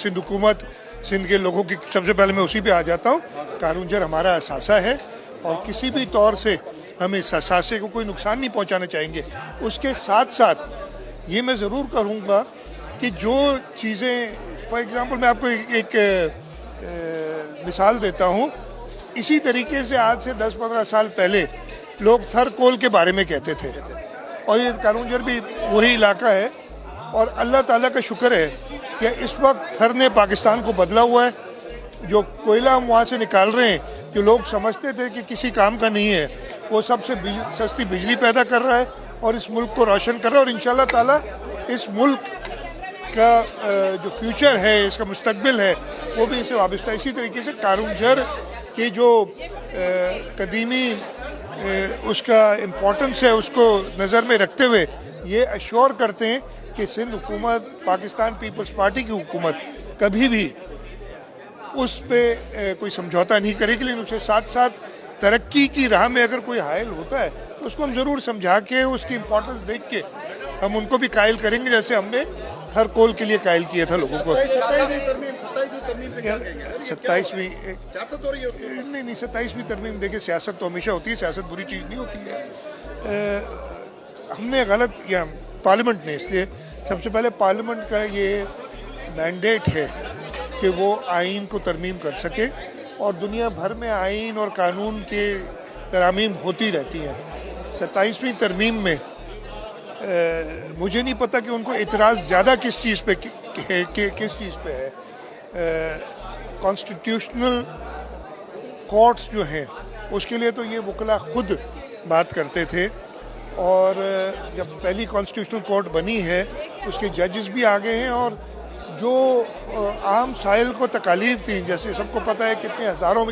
सिंध हुकूमत, सिंध के लोगों की, सबसे पहले मैं उसी पे आ जाता हूँ। कानून जर हमारा असासा है और किसी भी तौर से हम इस असासे को कोई नुकसान नहीं पहुँचाना चाहेंगे। उसके साथ साथ ये मैं ज़रूर करूँगा कि जो चीज़ें, फॉर एग्ज़ाम्पल मैं आपको एक मिसाल देता हूँ। इसी तरीके से आज से 10-15 साल पहले लोग थर कोल के बारे में कहते थे, और ये कानूनजर भी वही इलाका है। और अल्लाह ताला का शुक्र है कि इस वक्त थर ने पाकिस्तान को बदला हुआ है। जो कोयला हम वहाँ से निकाल रहे हैं, जो लोग समझते थे कि किसी काम का नहीं है, वो सबसे सस्ती बिजली पैदा कर रहा है और इस मुल्क को रोशन कर रहा है। और इंशाल्लाह ताला इस मुल्क का जो फ्यूचर है, इसका मुस्तकबिल है, वो भी इससे वाबस्ता है। इसी तरीके से कानूनजर की जो कदीमी उसका इम्पोर्टेंस है, उसको नज़र में रखते हुए ये अश्योर करते हैं कि सिंध हुकूमत, पाकिस्तान पीपल्स पार्टी की हुकूमत कभी भी उस पे कोई समझौता नहीं करेगी। लेकिन उसके साथ साथ तरक्की की राह में अगर कोई हायल होता है तो उसको हम ज़रूर समझा के, उसकी इम्पोर्टेंस देख के हम उनको भी कायल करेंगे, जैसे हमने थर कोल के लिए कायल किया था लोगों को। 27वीं नहीं 27वीं तरमीम, देखिए सियासत तो हमेशा होती है, सियासत बुरी चीज़ नहीं होती है। हमने गलत, या पार्लियामेंट ने, इसलिए सबसे पहले पार्लियामेंट का ये मैंडेट है कि वो आइन को तरमीम कर सके, और दुनिया भर में आइन और कानून के तरामीम होती रहती हैं। 27वीं तरमीम में मुझे नहीं पता कि उनको इतराज़ ज़्यादा किस चीज़ पे किस चीज़ पे है। कॉन्स्टिट्यूशनल कोर्ट्स जो हैं उसके लिए तो ये वकला खुद बात करते थे, और जब पहली कॉन्स्टिट्यूशनल कोर्ट बनी है उसके जजेस भी आ गए हैं। और जो आम साइल को तकालीफ थी, जैसे सबको पता है कितने हज़ारों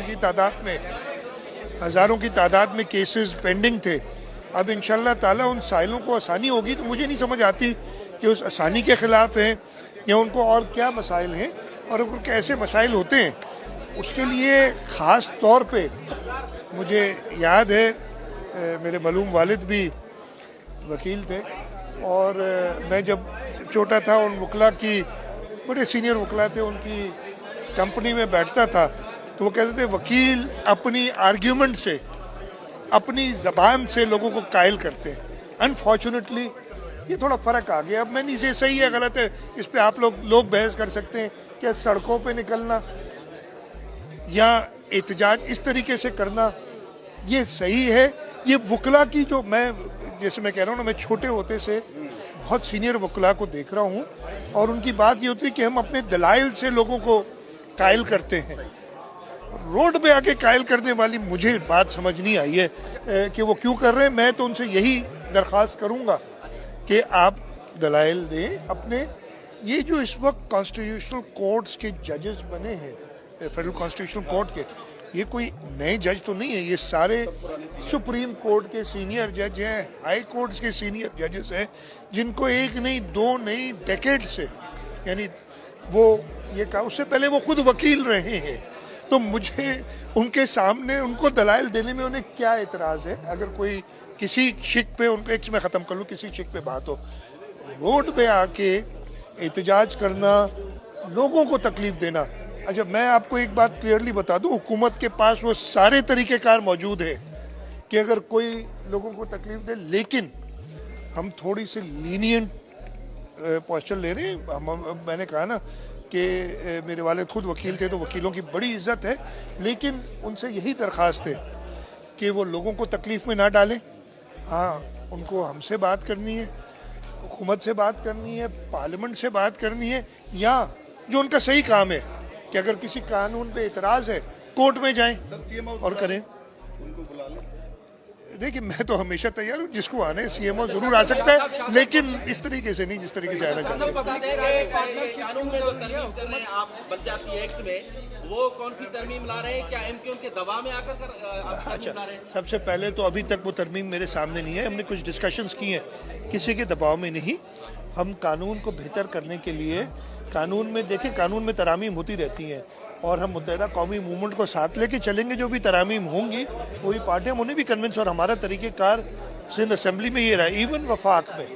की तादाद में केसेस पेंडिंग थे, अब इंशाल्लाह ताला उन साइलों को आसानी होगी। तो मुझे नहीं समझ आती कि उस आसानी के ख़िलाफ़ हैं या उनको और क्या मसाइल हैं, और अगर कैसे मसाइल होते हैं। उसके लिए ख़ास तौर पे मुझे याद है, मेरे मलूम वालिद भी वकील थे, और मैं जब छोटा था, उन वकला की, बड़े सीनियर वकला थे, उनकी कंपनी में बैठता था, तो वो कहते थे वकील अपनी आर्ग्यूमेंट से, अपनी ज़बान से लोगों को कायल करते हैं। अनफॉर्चुनेटली ये थोड़ा फ़र्क आ गया। अब मैं नहीं से सही है गलत है, इस पे आप लोग बहस कर सकते हैं। क्या सड़कों पे निकलना या एहतजाज इस तरीके से करना ये सही है? ये वकला की, जो मैं, जैसे मैं कह रहा हूँ ना, मैं छोटे होते से बहुत सीनियर वकला को देख रहा हूँ, और उनकी बात ये होती है कि हम अपने दलाइल से लोगों को कायल करते हैं। रोड पे आके कायल करने वाली मुझे बात समझ नहीं आई है कि वो क्यों कर रहे हैं। मैं तो उनसे यही दरख्वास्त करूँगा कि आप दलाइल दें अपने। ये जो इस वक्त कॉन्स्टिट्यूशनल कोर्ट्स के जजेस बने हैं, फेडरल कॉन्स्टिट्यूशनल कोर्ट के, ये कोई नए जज तो नहीं है, ये सारे सुप्रीम कोर्ट के सीनियर जज हैं, हाई कोर्ट्स के सीनियर जजेस हैं, जिनको एक नहीं, दो नहीं, डेकेड से, यानी वो ये कहा, उससे पहले वो खुद वकील रहे हैं। तो मुझे उनके सामने उनको दलाइल देने में उन्हें क्या एतराज़ है? अगर कोई किसी शिक पे, उनको एक मैं ख़त्म कर लूँ, किसी शिक पे बात हो, रोड पे आके एहतजाज करना, लोगों को तकलीफ़ देना। अच्छा, मैं आपको एक बात क्लियरली बता दूं, हुकूमत के पास वो सारे तरीक़ेकार मौजूद है कि अगर कोई लोगों को तकलीफ़ दे, लेकिन हम थोड़ी सी लीनियंट पोस्चर ले रहे हैं। मैंने कहा ना कि मेरे वालिद खुद वकील थे, तो वकीलों की बड़ी इज़्ज़त है, लेकिन उनसे यही दरख्वास्त है कि वो लोगों को तकलीफ़ में ना डालें। हाँ, उनको हमसे बात करनी है, हुकूमत से बात करनी है, पार्लियामेंट से बात करनी है, या जो उनका सही काम है कि अगर किसी कानून पे इतराज़ है, कोर्ट में जाएं और करें। उनको बुला लें। देखिए, मैं तो हमेशा तैयार हूँ, जिसको आने सीएमओ जरूर आ सकता है, लेकिन इस तरीके से नहीं जिस तरीके से आना चाहिए। वो कौन सी तरमीम ला रहे हैं? क्या एमक्यू के दबाव में आकर अच्छा, सबसे पहले तो अभी तक वो तरमीम मेरे सामने नहीं है। हमने कुछ डिस्कशंस की हैं, किसी के दबाव में नहीं। हम कानून को बेहतर करने के लिए, कानून में देखें, कानून में तरामीम होती रहती हैं, और हम मुत्तहिदा कौमी मूवमेंट को साथ लेके चलेंगे। जो भी तरामीम होंगी वही पार्टियाँ, हम उन्हें भी कन्विंस, और हमारा तरीक़ेकार सिंध असम्बली में ये रहा। इवन वफाक में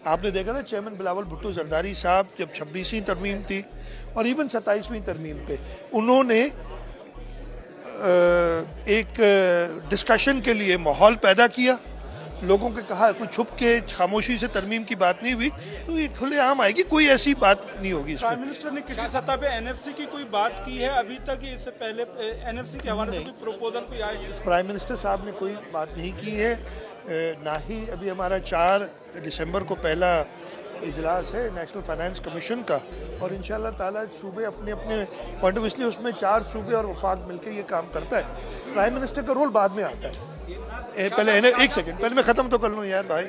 आपने देखा था, चेयरमैन बिलावल भुट्टो जरदारी साहब, जब 26वीं तरमीम थी, और इवन 27वीं तरमीम पे उन्होंने एक डिस्कशन के लिए माहौल पैदा किया, लोगों के कहा कोई छुप के खामोशी से तरमीम की बात नहीं हुई, तो ये खुलेआम आएगी, कोई ऐसी बात नहीं होगी इसमें। प्राइम मिनिस्टर ने किसी सतह पे एनएफसी की कोई बात की है अभी तक? इससे पहले एनएफसी के हवाले से कोई प्रपोजल कोई आए? प्राइम मिनिस्टर साहब ने कोई बात नहीं की है, ना ही अभी हमारा 4 दिसंबर को पहला इजलास है नेशनल फाइनेंस कमीशन का, और इंशाल्लाह ताला सूबे अपने अपने पॉइंट ऑफ, इसलिए उसमें 4 सूबे और वफाक मिलकर ये काम करता है। प्राइम मिनिस्टर का रोल बाद में आता है। पहले एक सेकंड, पहले मैं ख़त्म तो कर लूँ यार भाई।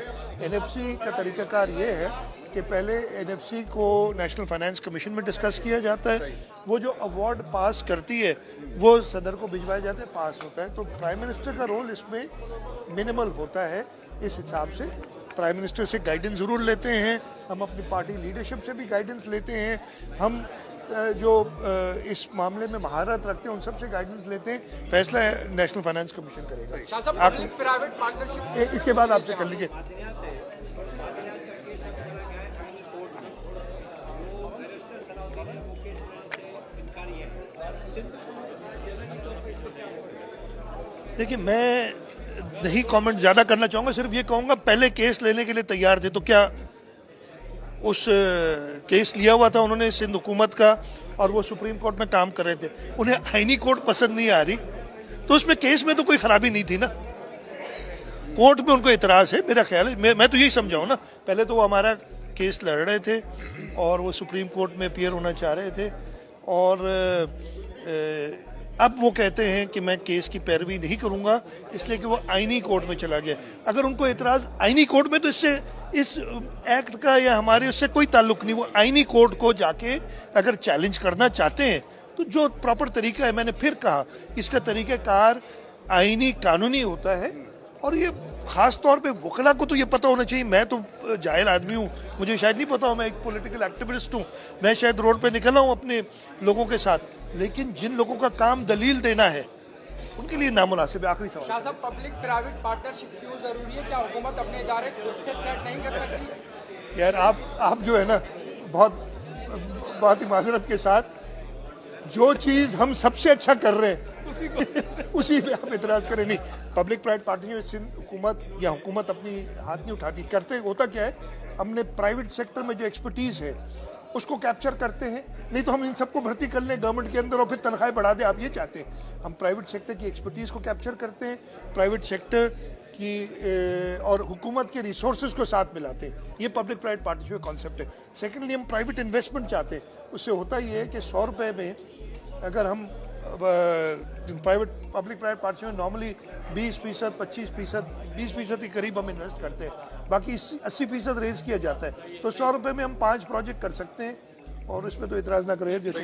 एनएफसी का तरीक़ाकार ये है कि पहले एनएफसी को नेशनल फाइनेंस कमीशन में डिस्कस किया जाता है, वो जो अवार्ड पास करती है वो सदर को भिजवाया जाता है, पास होता है। तो प्राइम मिनिस्टर का रोल इसमें मिनिमल होता है। इस हिसाब से प्राइम मिनिस्टर से गाइडेंस ज़रूर लेते हैं, हम अपनी पार्टी लीडरशिप से भी गाइडेंस लेते हैं, हम जो इस मामले में महारत रखते हैं उन सबसे गाइडेंस लेते हैं। फैसला नेशनल फाइनेंस कमीशन करेगा। आप प्राइवेट पार्टनरशिप इसके बाद आपसे कर लीजिए। देखिए, मैं नहीं कमेंट ज़्यादा करना चाहूँगा, सिर्फ ये कहूँगा पहले केस लेने के लिए तैयार थे, तो क्या उस केस लिया हुआ था उन्होंने सिंध हुकूमत का, और वो सुप्रीम कोर्ट में काम कर रहे थे, उन्हें आईनी कोर्ट पसंद नहीं आ रही, तो उसमें केस में तो कोई खराबी नहीं थी ना, कोर्ट में उनको इतराज़ है। मेरा ख्याल है, मैं तो यही समझाऊँ ना, पहले तो वो हमारा केस लड़ रहे थे और वो सुप्रीम कोर्ट में अपीयर होना चाह रहे थे, और अब वो कहते हैं कि मैं केस की पैरवी नहीं करूंगा इसलिए कि वो आईनी कोर्ट में चला गया। अगर उनको इतराज़ आईनी कोर्ट में, तो इससे इस एक्ट का या हमारे उससे कोई ताल्लुक नहीं। वो आईनी कोर्ट को जाके अगर चैलेंज करना चाहते हैं तो जो प्रॉपर तरीका है, मैंने फिर कहा, इसका तरीक़ाकार आईनी कानूनी होता है, और ये ख़ास तौर पे वकला को तो ये पता होना चाहिए। मैं तो जाहिल आदमी हूँ, मुझे शायद नहीं पता हो, मैं एक पॉलिटिकल एक्टिविस्ट हूँ, मैं शायद रोड पे निकला हूँ अपने लोगों के साथ, लेकिन जिन लोगों का काम दलील देना है उनके लिए नामुनासिब है। आखिरी सवाल, शाह साहब, पब्लिक प्राइवेट पार्टनरशिप क्यों जरूरी है? क्या हुकूमत अपने इदारे खुद से सेट नहीं कर सकती? यार आप जो है ना, बहुत ही माजरत के साथ, जो चीज़ हम सबसे अच्छा कर रहे हैं उसी पे आप इतराज़ करें। नहीं, पब्लिक प्राइवेट पार्टनरशिप सिंध हुकूमत या हुकूमत अपनी हाथ नहीं उठाती, करते होता क्या है, हमने प्राइवेट सेक्टर में जो एक्सपर्टीज़ है उसको कैप्चर करते हैं। नहीं तो हम इन सबको भर्ती कर लें गवर्नमेंट के अंदर और फिर तनख्वाहें बढ़ा दें, आप ये चाहते हैं। हम प्राइवेट सेक्टर की एक्सपर्टीज़ को कैप्चर करते हैं, प्राइवेट सेक्टर की और हुकूमत के रिसोर्सेज को साथ मिलाते हैं। ये पब्लिक प्राइवेट पार्टनरशिप कॉन्सेप्ट है। सेकेंडली, हम प्राइवेट इन्वेस्टमेंट चाहते हैं। उससे होता ये है कि 100 रुपये में अगर हम प्राइवेट पब्लिक प्राइवेट पार्टनरशिप में नॉर्मली 20%, 25%, 20% के करीब हम इन्वेस्ट करते हैं, बाकी 80% रेज किया जाता है। तो 100 रुपये में हम 5 प्रोजेक्ट कर सकते हैं, और इसमें तो इतराज़ ना करें जैसे